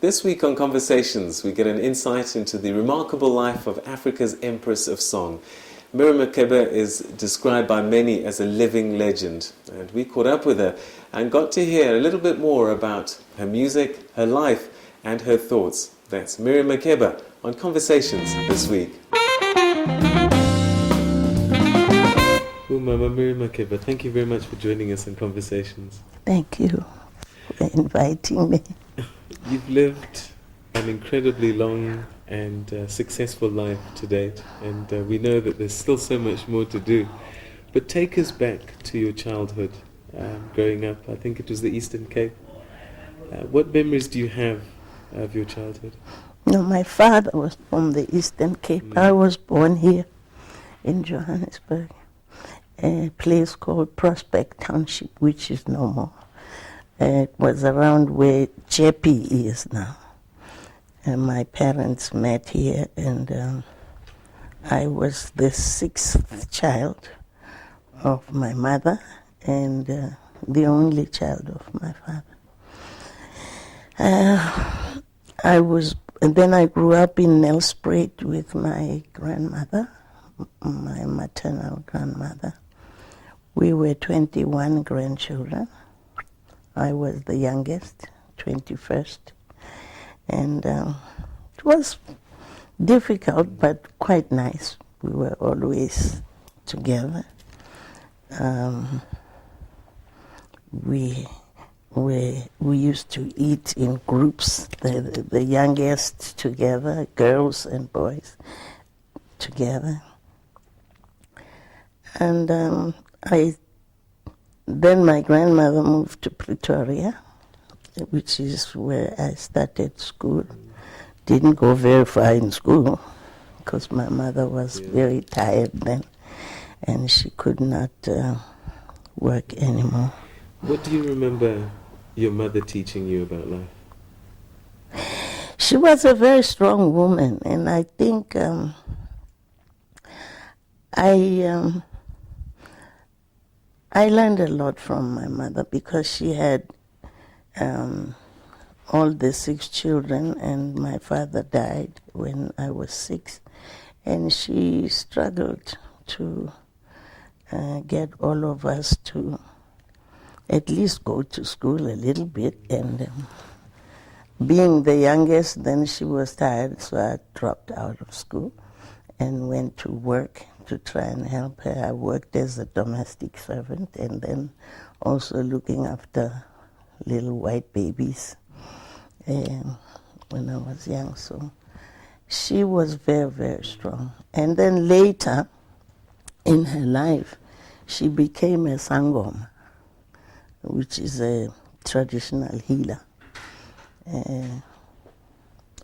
This week on Conversations, we get an insight into the remarkable life of Africa's Empress of Song. Miriam Makeba is described by many as a living legend, and we caught up with her and got to hear a little bit more about her music, her life, and her thoughts. That's Miriam Makeba on Conversations this week. Well, Mama Miriam Makeba, thank you very much for joining us on Conversations. Thank you for inviting me. You've lived an incredibly long and successful life to date, and we know that there's still so much more to do. But take us back to your childhood, growing up. I think it was the Eastern Cape. What memories do you have of your childhood? No, my father was from the Eastern Cape. I was born here in Johannesburg, a place called Prospect Township, which is no more. It was around where Jeppe is now. And my parents met here, and I was the sixth child of my mother and the only child of my father. And then I grew up in Nelspruit with my grandmother, my maternal grandmother. We were 21 grandchildren. I was the youngest, 21st, and it was difficult but quite nice. We were always together. We used to eat in groups, the youngest together, girls and boys together. And then my grandmother moved to Pretoria, which is where I started school. Didn't go very far in school because my mother was very tired then and she could not work anymore. What do you remember your mother teaching you about life? She was a very strong woman, and I think I learned a lot from my mother because she had all the 6 children, and my father died when I was 6, and she struggled to get all of us to at least go to school a little bit, and being the youngest, then she was tired, so I dropped out of school and went to work to try and help her. I worked as a domestic servant and then also looking after little white babies when I was young. So she was very, very strong. And then later in her life, she became a sangoma, which is a traditional healer.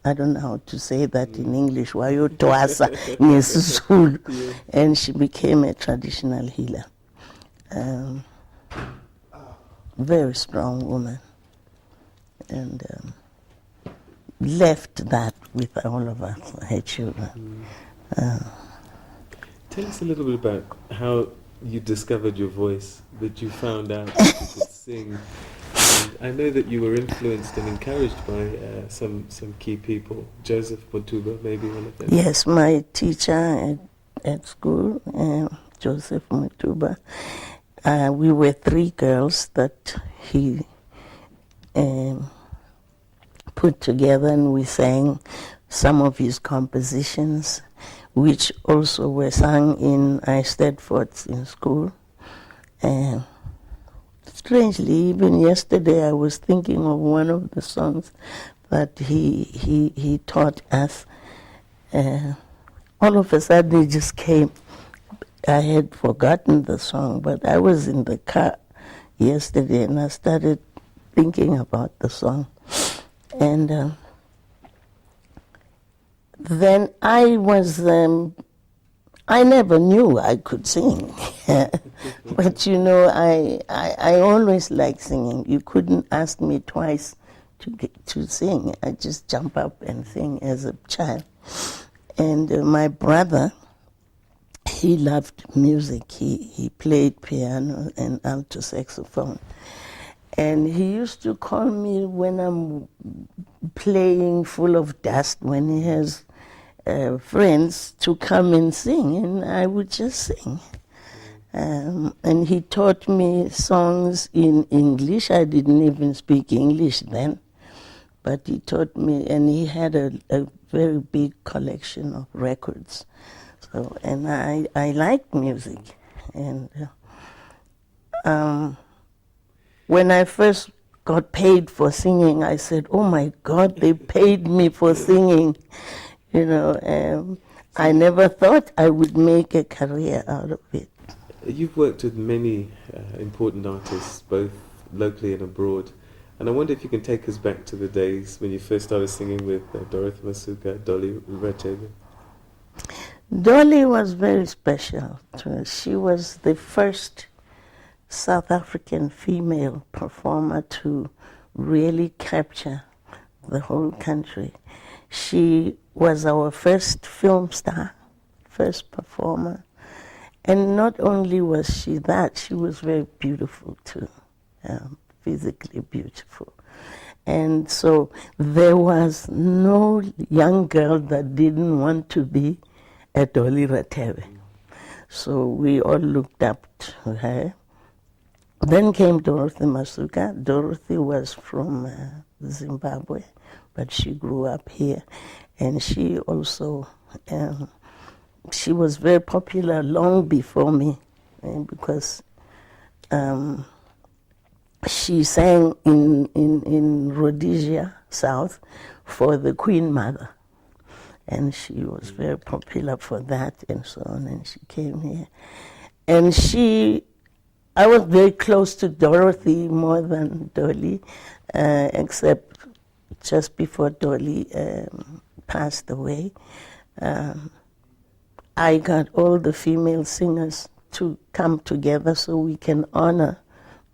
I don't know how to say that in English. Wayotwasa ngesizulu, and she became a traditional healer. Very strong woman, and left that with all of us, her children. Tell us a little bit about how you discovered your voice, that you found out that you could sing. I know that you were influenced and encouraged by some key people. Joseph Mutuba, maybe one of them. Yes, my teacher at school, Joseph Mutuba. We were 3 girls that he put together, and we sang some of his compositions, which also were sung in Eisteddfords in school. Strangely, even yesterday I was thinking of one of the songs that he taught us. All of a sudden it just came. I had forgotten the song, but I was in the car yesterday and I started thinking about the song. And then I was... I never knew I could sing, but you know, I always liked singing. You couldn't ask me twice to sing. I just jump up and sing as a child. And my brother, he loved music. He played piano and alto saxophone. And he used to call me when I'm playing full of dust, when he has friends, to come and sing, and I would just sing. And he taught me songs in English. I didn't even speak English then, but he taught me, and he had a very big collection of records. So, and I liked music. And when I first got paid for singing, I said, "Oh my God, they paid me for singing." You know, I never thought I would make a career out of it. You've worked with many important artists, both locally and abroad. And I wonder if you can take us back to the days when you first started singing with Dorothy Masuka, Dolly Ratebe. Dolly was very special to us. She was the first South African female performer to really capture the whole country. She was our first film star, first performer. And not only was she that, she was very beautiful too, physically beautiful. And so there was no young girl that didn't want to be a Dolly Ratebe. So we all looked up to her. Then came Dorothy Masuka. Dorothy was from Zimbabwe, but she grew up here. And she also, she was very popular long before me, because she sang in Rhodesia, South, for the Queen Mother. And she was very popular for that and so on, and she came here. And I was very close to Dorothy more than Dolly, except just before Dolly passed away. I got all the female singers to come together so we can honor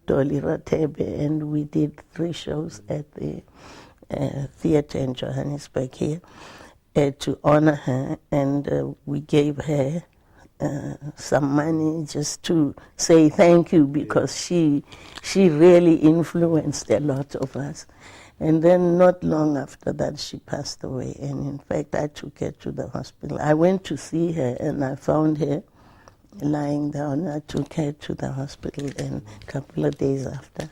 Dolly Ratebe, and we did 3 shows at the theater in Johannesburg here to honor her, and we gave her some money just to say thank you, because she really influenced a lot of us. And then not long after that, she passed away. And in fact, I took her to the hospital. I went to see her, and I found her lying down. I took her to the hospital, and a couple of days after,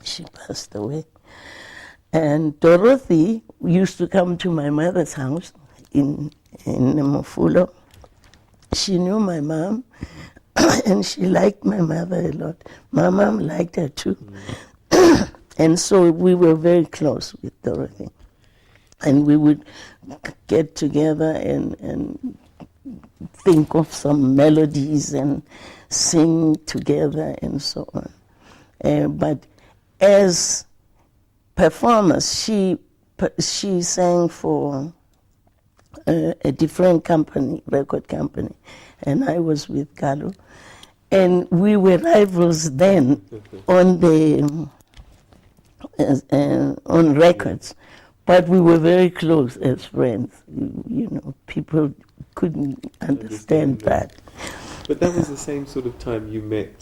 she passed away. And Dorothy used to come to my mother's house in Mofulo. She knew my mom, and she liked my mother a lot. My mom liked her too. And so we were very close with Dorothy. And we would get together and think of some melodies and sing together and so on. But as performers, she sang for a different company, record company, and I was with Kalu. And we were rivals then on the on records, but we were very close as friends. You know, people couldn't understand that. But that was the same sort of time you met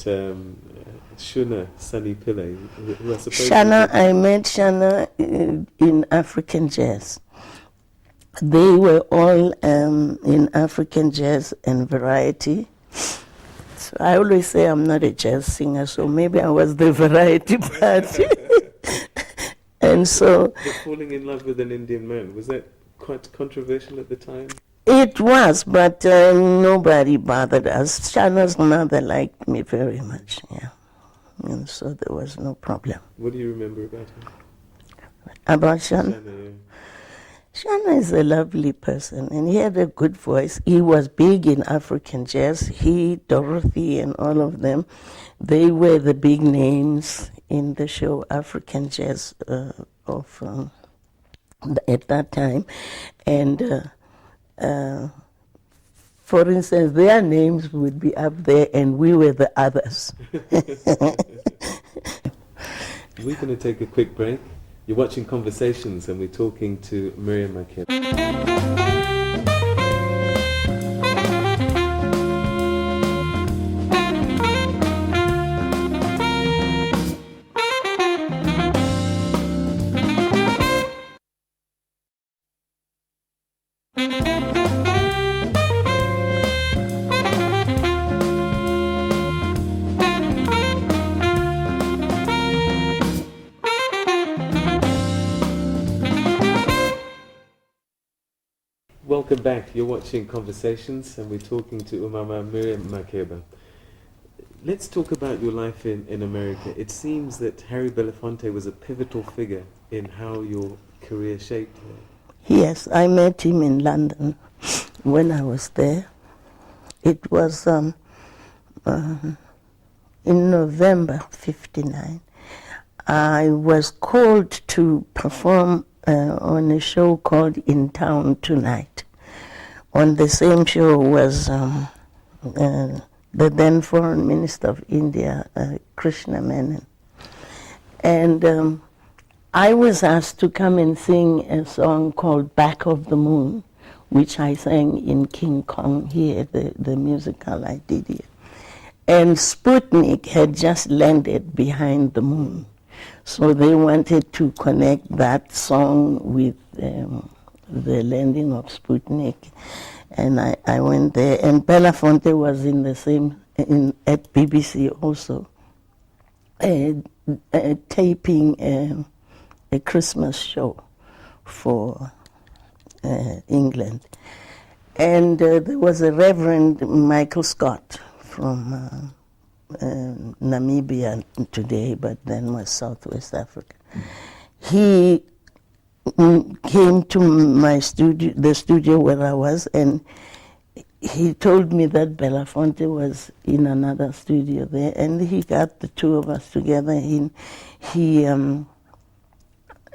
Shuna Sunny Pillay, who I suppose... Shana, I met Shana in African jazz. They were all in African jazz and variety. So I always say I'm not a jazz singer, so maybe I was the variety part. And so... But falling in love with an Indian man, was that quite controversial at the time? It was, but nobody bothered us. Shana's mother liked me very much, yeah. And so there was no problem. What do you remember about her? About Shana? Shana, yeah. Shana is a lovely person, and he had a good voice. He was big in African jazz. He, Dorothy, and all of them, they were the big names in the show African Jazz at that time. And for instance, their names would be up there, and we were the others. We're going to take a quick break. You're watching Conversations, and we're talking to Miriam Makeba. Welcome back. You're watching Conversations, and we're talking to Umama Miriam Makeba. Let's talk about your life in America. It seems that Harry Belafonte was a pivotal figure in how your career shaped. Yes, I met him in London when I was there. It was in November '59. I was called to perform on a show called In Town Tonight. On the same show was the then Foreign Minister of India, Krishna Menon. And I was asked to come and sing a song called Back of the Moon, which I sang in King Kong here, the musical I did here. And Sputnik had just landed behind the moon. So they wanted to connect that song with the landing of Sputnik. And I went there, and Belafonte was in the same, at BBC also, taping a Christmas show for England. And there was a Reverend Michael Scott from Namibia today, but then was Southwest Africa. He came to my studio, the studio where I was, and he told me that Belafonte was in another studio there, and he got the two of us together. He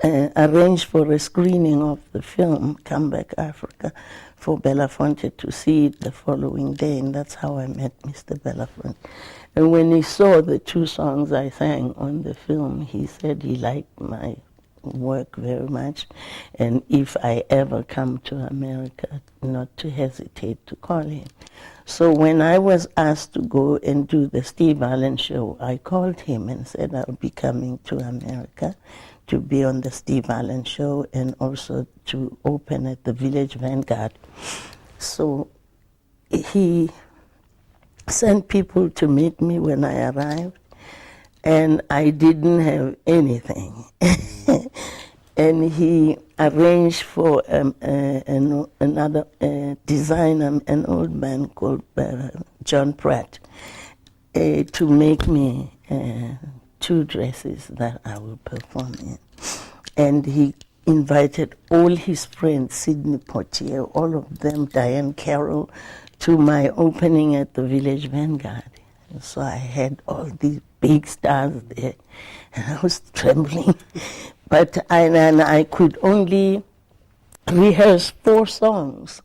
arranged for a screening of the film, Come Back Africa, for Belafonte to see it the following day, and that's how I met Mr. Belafonte. And when he saw the two songs I sang on the film, he said he liked my work very much, and if I ever come to America, not to hesitate to call him. So when I was asked to go and do the Steve Allen show, I called him and said I'll be coming to America to be on the Steve Allen show and also to open at the Village Vanguard. So he sent people to meet me when I arrived, and I didn't have anything. And he arranged for another designer, an old man called John Pratt, to make me two dresses that I will perform in. And he invited all his friends, Sidney Poitier, all of them, Diane Carroll, to my opening at the Village Vanguard. And so I had all these big stars there, and I was trembling. But I could only rehearse 4 songs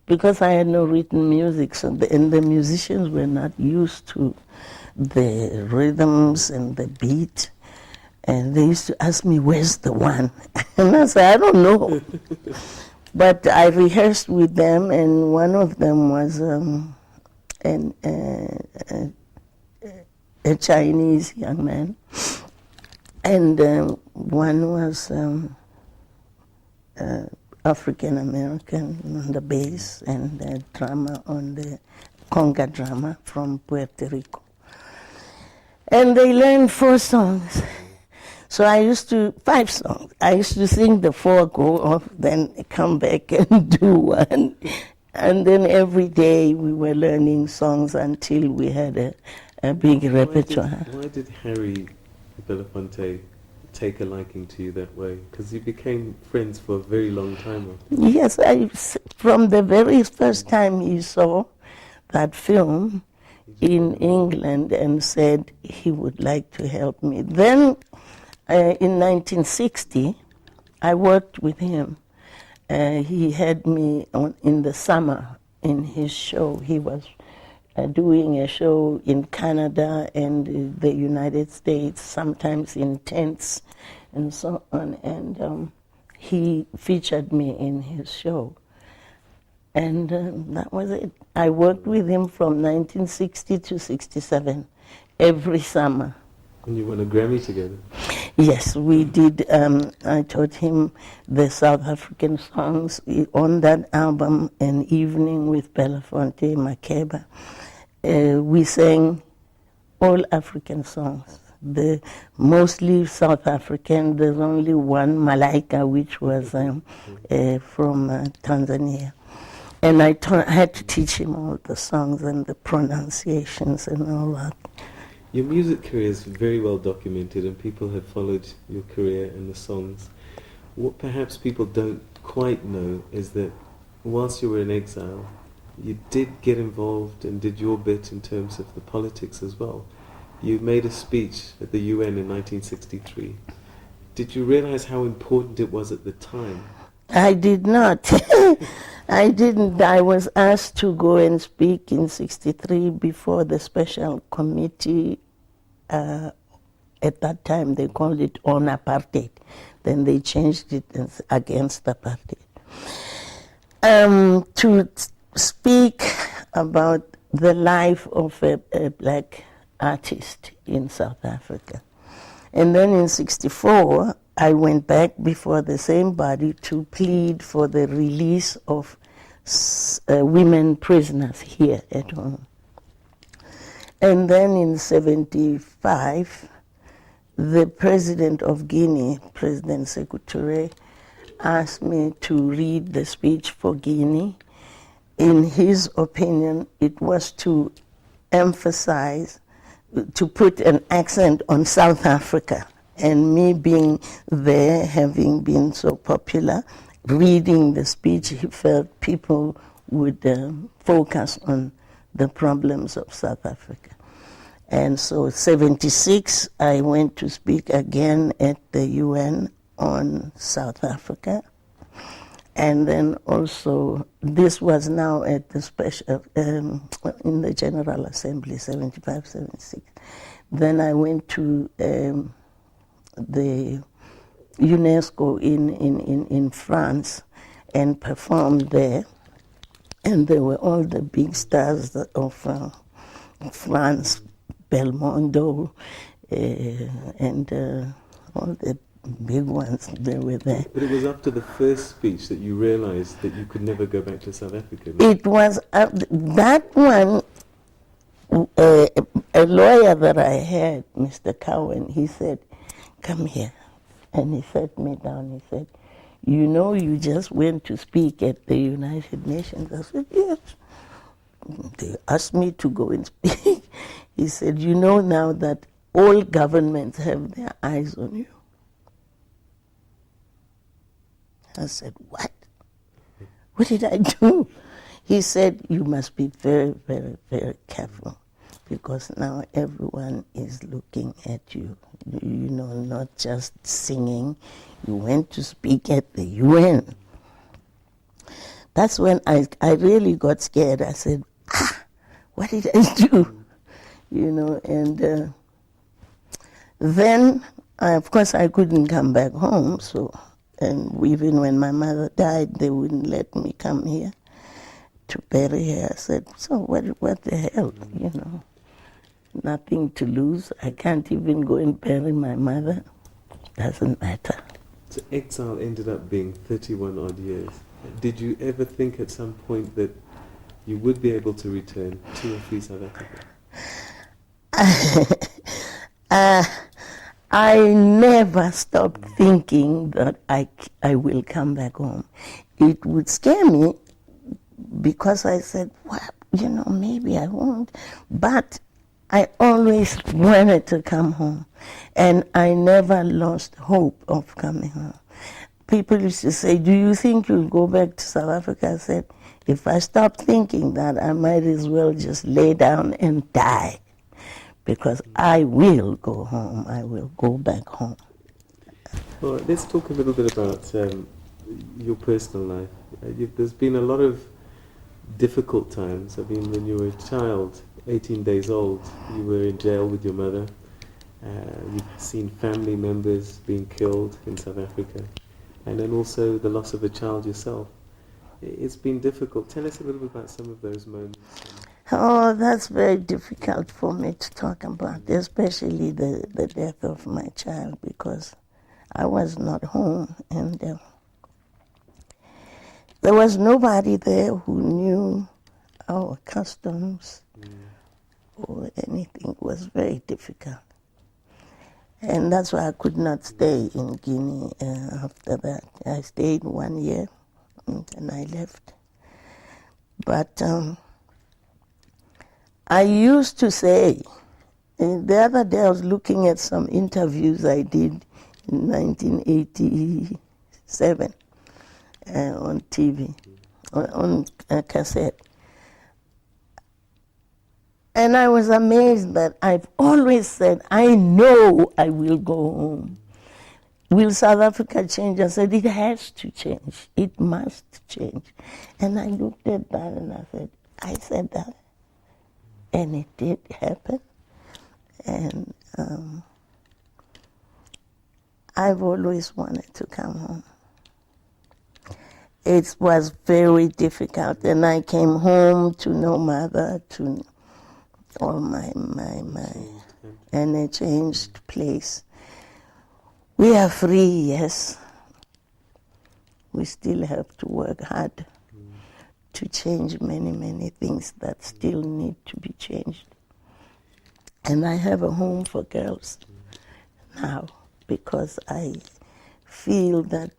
because I had no written music, and the musicians were not used to the rhythms and the beat. And they used to ask me, where's the one? And I said, I don't know. But I rehearsed with them, and one of them was a Chinese young man, and one was African American on the bass, and the drummer on the conga drummer from Puerto Rico. And they learned 4 songs. So 5 songs. I used to sing the 4, go off, then come back and do 1. And then every day we were learning songs until we had a big repertoire. Why did Harry Belafonte take a liking to you that way? Because you became friends for a very long time. Yes, from the very first time he saw that film in England and said he would like to help me. Then in 1960, I worked with him. He had me in the summer in his show. He was doing a show in Canada and the United States, sometimes in tents, and so on. And he featured me in his show. And that was it. I worked with him from 1960 to 67, every summer. And you won a Grammy together. Yes, we did. I taught him the South African songs on that album, An Evening with Belafonte Makeba. We sang all African songs, mostly South African. There's only one, Malaika, which was from Tanzania. And I had to teach him all the songs and the pronunciations and all that. Your music career is very well documented, and people have followed your career and the songs. What perhaps people don't quite know is that whilst you were in exile, you did get involved and did your bit in terms of the politics as well. You made a speech at the UN in 1963. Did you realize how important it was at the time? I did not. I didn't. I was asked to go and speak in 63 before the special committee. At that time, they called it on apartheid. Then they changed it against apartheid. To speak about the life of a black artist in South Africa. And then in 64, I went back before the same body to plead for the release of women prisoners here at home. And then in 75, the president of Guinea, President Sékou Touré, asked me to read the speech for Guinea. In his opinion, it was to emphasize, to put an accent on South Africa. And me being there, having been so popular, reading the speech, he felt people would focus on the problems of South Africa. And so 76, I went to speak again at the UN on South Africa. And then also, this was now at the special, in the General Assembly, 75, 76. Then I went to the UNESCO in France and performed there. And there were all the big stars of France, Belmondo, and all the big ones, they were there. But it was after the first speech that you realized that you could never go back to South Africa. It was that one, a lawyer that I had, Mr. Cowan, he said, come here. And he sat me down, he said, you know, you just went to speak at the United Nations. I said, yes. They asked me to go and speak. He said, you know now that all governments have their eyes on you. I said, what? What did I do? He said, you must be very, very, very careful, because now everyone is looking at you. You know, not just singing. You went to speak at the UN. That's when I really got scared. I said, what did I do? You know, and then, of course, I couldn't come back home, so, and even when my mother died, they wouldn't let me come here to bury her. I said, so what the hell, you know? Nothing to lose. I can't even go and bury my mother. Doesn't matter. So exile ended up being 31 odd years. Did you ever think at some point that you would be able to return to a free South Africa? I never stopped thinking that I will come back home. It would scare me because I said, well, you know, maybe I won't. But I always wanted to come home, and I never lost hope of coming home. People used to say, do you think you'll go back to South Africa? I said, if I stop thinking that, I might as well just lay down and die, because I will go home. I will go back home. Well, let's talk a little bit about your personal life. There's been a lot of difficult times. I mean, when you were a child, 18 days old, you were in jail with your mother. You've seen family members being killed in South Africa, and then also the loss of a child yourself. It's been difficult. Tell us a little bit about some of those moments. Oh, that's very difficult for me to talk about, especially the death of my child, because I was not home, and there was nobody there who knew our customs or anything. It was very difficult. And that's why I could not stay in Guinea after that. I stayed 1 year, and I left. But I used to say, the other day I was looking at some interviews I did in 1987 on TV, on cassette. And I was amazed that I've always said, I know I will go home. Will South Africa change? I said, it has to change. It must change. And I looked at that and I said that. And it did happen. And I've always wanted to come home. It was very difficult. And I came home to no mother, to all my and a changed place. We are free, yes. We still have to work hard to change many things that still need to be changed. And I have a home for girls now, because I feel that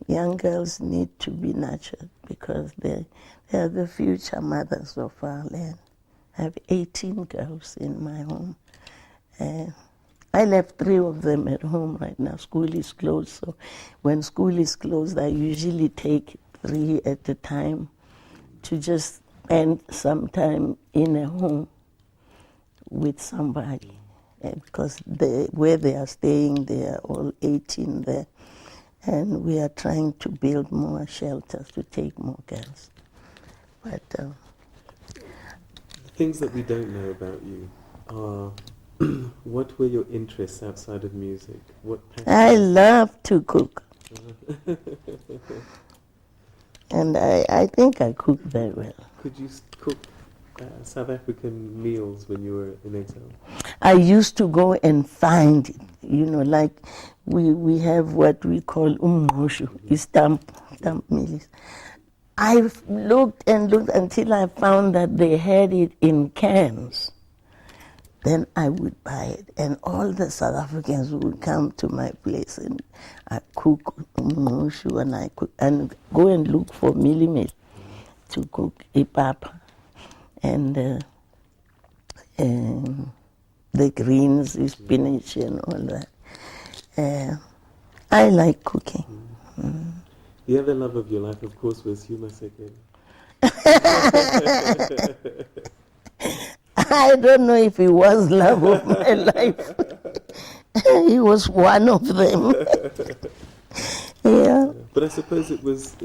young girls need to be nurtured, because they are the future mothers of our land. I have 18 girls in my home. I left 3 of them at home right now. School is closed, so when school is closed, I usually take 3 at a time to just spend some time in a home with somebody. Because where they are staying, they are all 18 there. And we are trying to build more shelters to take more girls. But things that we don't know about you are what were your interests outside of music? What I love to cook. And I think I cook very well. Could you cook South African meals when you were in exile? I used to go and find it, like we have what we call umngqushu, stamp meals. I looked and looked until I found that they had it in cans. Then I would buy it, and all the South Africans would come to my place, and I cook umngqushu, and go and look for mealie to cook ipapa, and the greens, the spinach, and all that. I like cooking. The other love of your life, of course, was Miriam Makeba. I don't know if he was love of my life. He was one of them. Yeah. But I suppose it was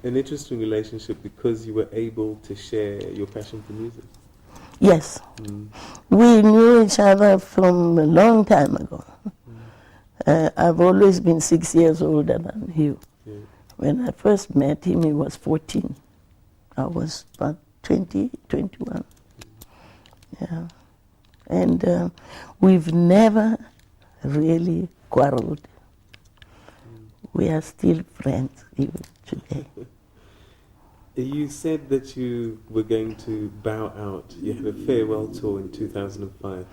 an interesting relationship because you were able to share your passion for music. Yes. We knew each other from a long time ago. I've always been 6 years older than him. Yeah. When I first met him, he was 14. I was about 20, 21. Yeah. And we've never really quarreled. We are still friends even today. You said that you were going to bow out. You had a farewell tour in 2005.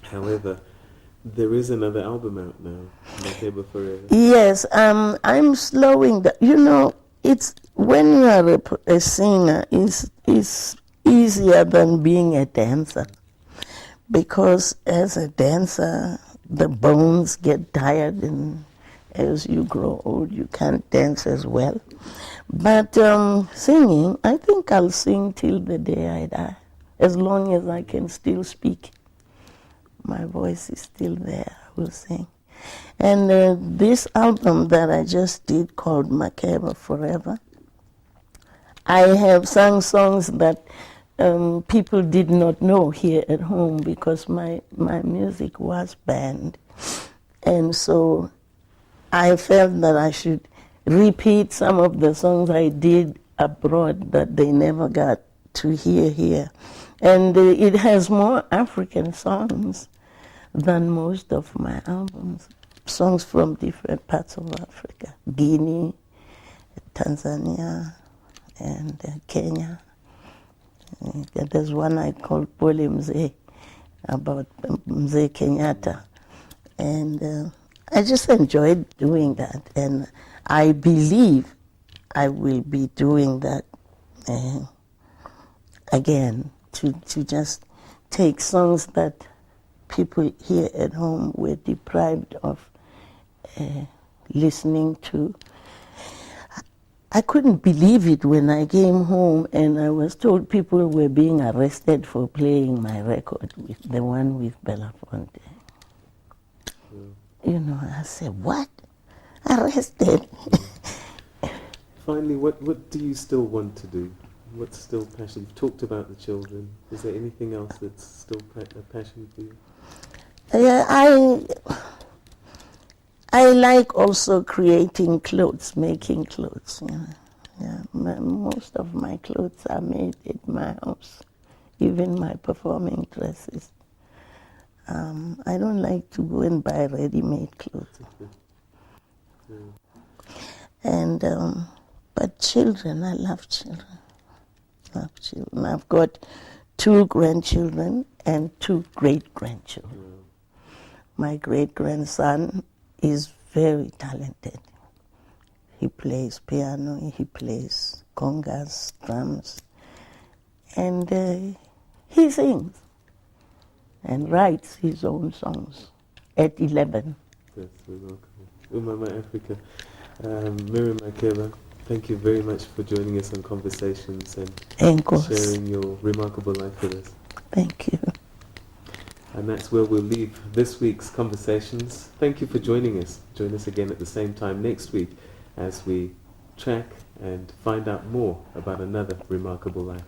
However, there is another album out now, Makeba Forever. Yes, I'm slowing down. It's when you are a singer, it's easier than being a dancer, because as a dancer, the bones get tired, and as you grow old, you can't dance as well. But singing, I think I'll sing till the day I die, as long as I can still speak. My voice is still there, I will sing. And this album that I just did called Makeba Forever, I have sung songs that people did not know here at home because my music was banned. And so I felt that I should repeat some of the songs I did abroad that they never got to hear here. And it has more African songs than most of my albums. Songs from different parts of Africa, Guinea, Tanzania, and Kenya. There's one I called Pole Mzee, about Mzee Kenyatta. And I just enjoyed doing that. And I believe I will be doing that again, to just take songs that people here at home were deprived of listening to. I couldn't believe it when I came home and I was told people were being arrested for playing my record, with the one with Belafonte. You know, I said, what? Arrested? Finally, what do you still want to do? What's still passion? You've talked about the children. Is there anything else that's still a passion for you? Yeah, I like also creating clothes, making clothes. You know. Yeah, most of my clothes are made at my house, even my performing dresses. I don't like to go and buy ready-made clothes. Yeah. And but children, I love children. I've got 2 grandchildren and 2 great-grandchildren. Yeah. My great-grandson is very talented. He plays piano, he plays congas, drums, and he sings and writes his own songs at 11. That's remarkable. Umama Africa. Miriam Makeba, thank you very much for joining us on Conversations and sharing your remarkable life with us. Thank you. And that's where we'll leave this week's Conversations. Thank you for joining us. Join us again at the same time next week as we track and find out more about another remarkable life.